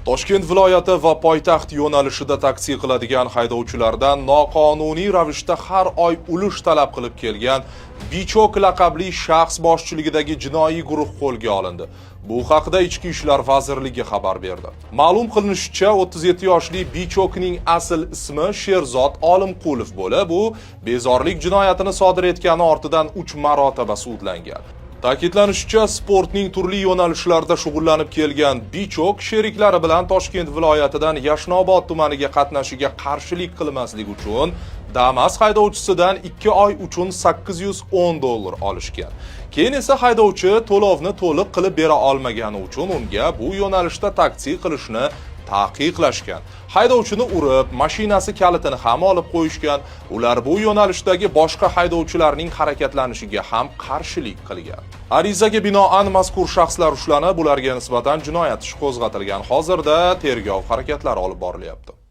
Toshkent viloyati va poytaxt yo'nalishida taksi qiladigan haydovchilardan noqonuniy ravishda har oy ulush talab qilib kelgan Bichok laqabli shaxs boshchiligidagi jinoiy guruh qo'lga olindi. Bu haqida Ichki ishlar vazirligi xabar berdi. Ma'lum qilinishicha, 37 yoshli Bichokning asl ismi Sherzod Olimqulov bo'lib, bu bezorilik jinoyatini sodir etgani ortidan 3 marotaba sudlangan. Ta'kidlanishicha, sportning turli yo'nalishlarida shug'ullanib kelgan Bichok sheriklari bilan Toshkent viloyatidan Yashnobod tumaniga qatnashiga qarshilik qilmaslik uchun Damas haydovchisidan 2 oy uchun $810 olishgan. Keyin esa haydovchi to'lovni to'liq qilib bera olmagani uchun unga bu yo'nalishda taksi qilishni taqiqlashgan. Haydovchini urib, mashinasi kalitini ham olib qo'yishgan. Ular bu yo'nalishdagi boshqa haydovchilarning harakatlanishiga ham qarshilik qilgan. Arizaga binoan mazkur shaxslar ushlanib, ularga nisbatan jinoyat ishi qo'zg'atilgan. Hozirda tergov harakatlari olib borilyapti.